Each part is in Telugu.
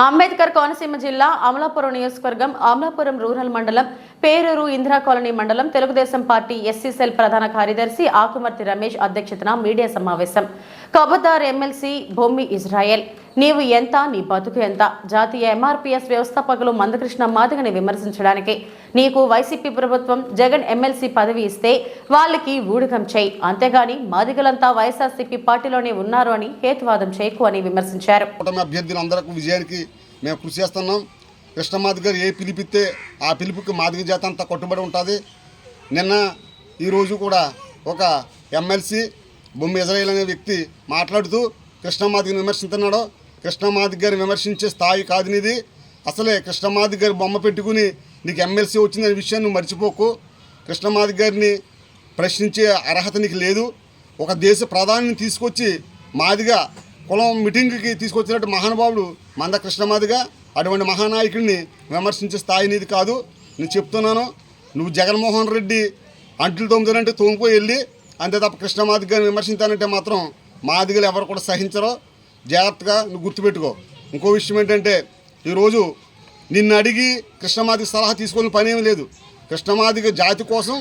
అంబేద్కర్ కోనసీమ జిల్లా అమలాపురం నియోజకవర్గం అమలాపురం రూరల్ మండలం పేరూరు ఇందిరా కాలనీ మండలం తెలుగుదేశం పార్టీ ఎస్సీ సెల్ ప్రధాన కార్యదర్శి ఆకుమర్తి రమేష్ అధ్యక్షతన మీడియా సమావేశం. కబద్దార్ ఎమ్మెల్సీ భూమి ఇజ్రాయెల్ నీవు ఎంత నీ బతుకు ఎంత జాతీయ ఎంఆర్పీఎస్ వ్యవస్థాపకులు మందకృష్ణ మాదిగని విమర్శించడానికి నీకు వైసీపీ ప్రభుత్వం జగన్ ఎమ్మెల్సీ పదవి ఇస్తే వాళ్ళకి ఊడిగం చేయి, అంతేగాని మాదిగలంతా వైఎస్ఆర్సీపీ పార్టీలోనే ఉన్నారు అని హేతువాదం చేయకు అని విమర్శించారు. మేము కృషి చేస్తున్నాం. కృష్ణమాది గారు ఏ పిలిపిస్తే ఆ పిలుపుకి మాదిగ జాతి అంతా కట్టుబడి ఉంటుంది. నిన్న ఈరోజు కూడా ఒక ఎమ్మెల్సీ భూమి ఇజ్రాయెల్ అనే వ్యక్తి మాట్లాడుతూ కృష్ణమాదిని విమర్శిస్తున్నాడు. కృష్ణమాది గారిని విమర్శించే స్థాయి కాదు నీది. అసలే కృష్ణమాది గారి బొమ్మ పెట్టుకుని నీకు ఎమ్మెల్సీ వచ్చిందనే విషయాన్ని నువ్వు మర్చిపోకు. కృష్ణమాది గారిని ప్రశ్నించే అర్హత నీకు లేదు. ఒక దేశ ప్రధానిని తీసుకొచ్చి మాదిగా కులం మీటింగ్కి తీసుకొచ్చినట్టు మహానుభావుడు మంద కృష్ణమాదిగా, అటువంటి మహానాయకుడిని విమర్శించే స్థాయి నీది కాదు. నేను చెప్తున్నాను, నువ్వు జగన్మోహన్ రెడ్డి అంట్లు తోముతానంటే తోముపోయి వెళ్ళి అంతే తప్ప కృష్ణమాది గారిని విమర్శించానంటే మాత్రం మాదిగలు ఎవరు కూడా సహించరో. జాగ్రత్తగా నువ్వు గుర్తుపెట్టుకో. ఇంకో విషయం ఏంటంటే ఈరోజు నిన్ను అడిగి కృష్ణమాదిగ సలహా తీసుకునే పని ఏమీ లేదు. కృష్ణమాదిగ జాతి కోసం,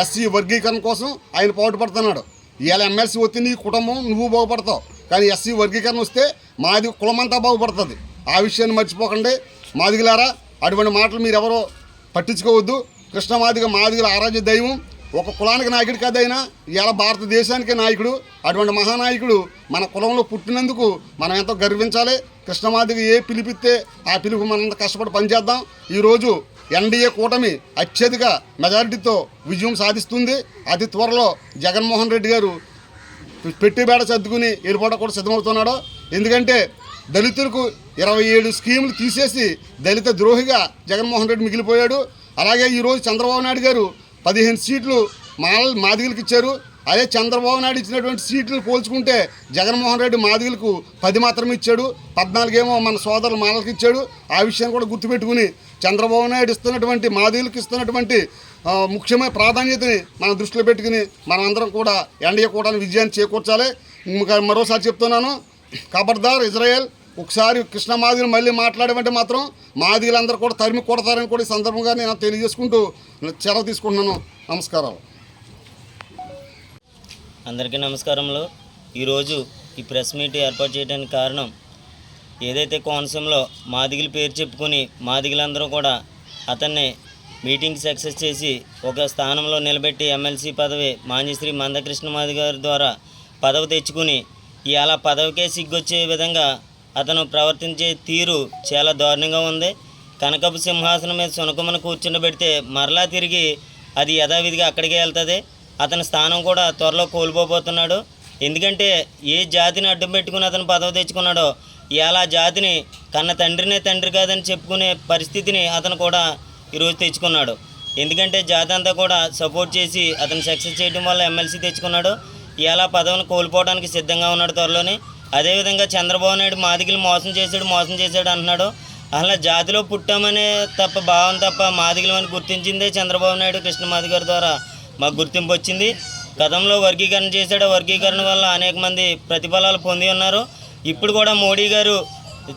ఎస్సీ వర్గీకరణ కోసం ఆయన పాటుపడుతున్నాడు. ఇవాళ ఎమ్మెల్సీ వస్తే నీ కుటుంబం నువ్వు బాగుపడతావు, కానీ ఎస్సీ వర్గీకరణ వస్తే మాది కులమంతా బాగుపడుతుంది. ఆ విషయాన్ని మర్చిపోకండి మాదిగలారా. అటువంటి మాటలు మీరు ఎవరో పట్టించుకోవద్దు. కృష్ణమాదిగ మాదిగల ఆరాధ్య దైవం. ఒక కులానికి నాయకుడు కాదైనా ఇవాళ భారతదేశానికే నాయకుడు. అటువంటి మహానాయకుడు మన కులంలో పుట్టినందుకు మనం ఎంతో గర్వించాలి. కృష్ణమాదిగ ఏ పిలిపిస్తే ఆ పిలుపు మనంత కష్టపడి పనిచేద్దాం. ఈరోజు ఎన్డీఏ కూటమి అత్యధిక మెజారిటీతో విజయం సాధిస్తుంది. అతి త్వరలో జగన్మోహన్ రెడ్డి గారు పెట్టిబేడ సర్దుకుని వెళ్ళిపోవడం కూడా సిద్ధమవుతున్నాడు. ఎందుకంటే దళితులకు 27 స్కీములు తీసేసి దళిత ద్రోహిగా జగన్మోహన్ రెడ్డి మిగిలిపోయాడు. అలాగే ఈరోజు చంద్రబాబు నాయుడు గారు 15 సీట్లు మాదిగలకు ఇచ్చారు. అదే చంద్రబాబు నాయుడు ఇచ్చినటువంటి సీట్లు పోల్చుకుంటే జగన్మోహన్ రెడ్డి మాదిగలకు 10 మాత్రమే ఇచ్చాడు. 14 ఏమో మన సోదరులు మాలకి ఇచ్చాడు. ఆ విషయాన్ని కూడా గుర్తుపెట్టుకుని చంద్రబాబు నాయుడు ఇస్తున్నటువంటి మాదిగలకు ఇస్తున్నటువంటి ముఖ్యమైన ప్రాధాన్యతని మనం దృష్టిలో పెట్టుకుని మనం అందరం కూడా ఎన్డీఏ కూటమి విజయాన్ని చేకూర్చాలి. మరోసారి చెప్తున్నాను, ఖబర్దార్ ఇజ్రాయెల్ ఒకసారి కృష్ణమాదిగని మళ్ళీ మాట్లాడమంటే మాత్రం మాదిగలందరూ కూడా తరిమి కొడతారని కూడా ఈ సందర్భంగా నేను తెలియజేసుకుంటూ సెలవు తీసుకుంటున్నాను. నమస్కారాలు. అందరికీ నమస్కారములు. ఈరోజు ఈ ప్రెస్ మీట్ ఏర్పాటు చేయడానికి కారణం, ఏదైతే కోనసీమలో మాదిగల పేరు చెప్పుకొని మాదిగలందరూ కూడా అతన్ని మీటింగ్ సక్సెస్ చేసి ఒక స్థానంలో నిలబెట్టి ఎమ్మెల్సీ పదవి మాన్యశ్రీ మందకృష్ణ మాదిగ గారి ద్వారా పదవి తెచ్చుకుని ఇవాళ పదవికే సిగ్గొచ్చే విధంగా అతను ప్రవర్తించే తీరు చాలా దారుణంగా ఉంది. కనకపు సింహాసనం మీద సునకమని కూర్చుండబెడితే మరలా తిరిగి అది యథావిధిగా అక్కడికే వెళ్తుంది. అతని స్థానం కూడా త్వరలో కోల్పోబోతున్నాడు. ఎందుకంటే ఏ జాతిని అడ్డం పెట్టుకుని అతను పదవి తెచ్చుకున్నాడో ఇవాళ ఆ జాతిని కన్న తండ్రినే తండ్రి కాదని చెప్పుకునే పరిస్థితిని అతను కూడా ఈరోజు తెచ్చుకున్నాడు. ఎందుకంటే జాతి అంతా కూడా సపోర్ట్ చేసి అతను సక్సెస్ చేయడం వల్ల ఎమ్మెల్సీ తెచ్చుకున్నాడు. ఇవాళ పదవిని కోల్పోవడానికి సిద్ధంగా ఉన్నాడు త్వరలోనే. అదేవిధంగా చంద్రబాబు నాయుడు మాదిగలు మోసం చేశాడు అంటున్నాడు. అసలు జాతిలో పుట్టామనే తప్ప భావం తప్ప మాదిగలు అని గుర్తించిందే చంద్రబాబు నాయుడు కృష్ణమాది గారి ద్వారా మాకు గుర్తింపు వచ్చింది. గతంలో వర్గీకరణ చేశాడు. వర్గీకరణ వల్ల అనేక మంది ప్రతిఫలాలు పొంది ఉన్నారు. ఇప్పుడు కూడా మోడీ గారు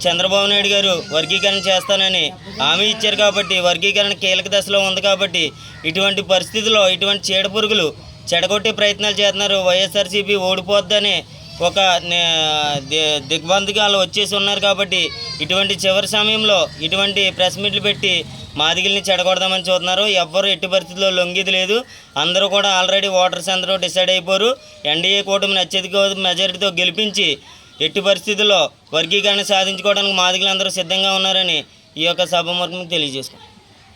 చంద్రబాబు నాయుడు గారు వర్గీకరణ చేస్తానని హామీ ఇచ్చారు. కాబట్టి వర్గీకరణ కీలక దశలో ఉంది. కాబట్టి ఇటువంటి పరిస్థితుల్లో ఇటువంటి చీడపురుగులు చెడగొట్టే ప్రయత్నాలు చేస్తున్నారు. వైఎస్ఆర్సీపీ ఓడిపోద్దని ఒక దిగ్బంధకాలు వచ్చేసి ఉన్నారు. కాబట్టి ఇటువంటి చివరి సమయంలో ఇటువంటి ప్రెస్ మీట్లు పెట్టి మాదిగల్ని చెడగొడదామని చూస్తున్నారు. ఎవ్వరు ఎట్టి పరిస్థితుల్లో లొంగిది లేదు. అందరూ కూడా ఆల్రెడీ ఓటర్స్ అందరూ డిసైడ్ అయిపోరు. ఎన్డీఏ కూటమిని అత్యధిక మెజారిటీతో గెలిపించి ఎట్టి పరిస్థితుల్లో వర్గీకరణ సాధించుకోవడానికి మాదిగలందరూ సిద్ధంగా ఉన్నారని ఈ యొక్క సభాముఖంగా తెలియజేసుకుంటాం.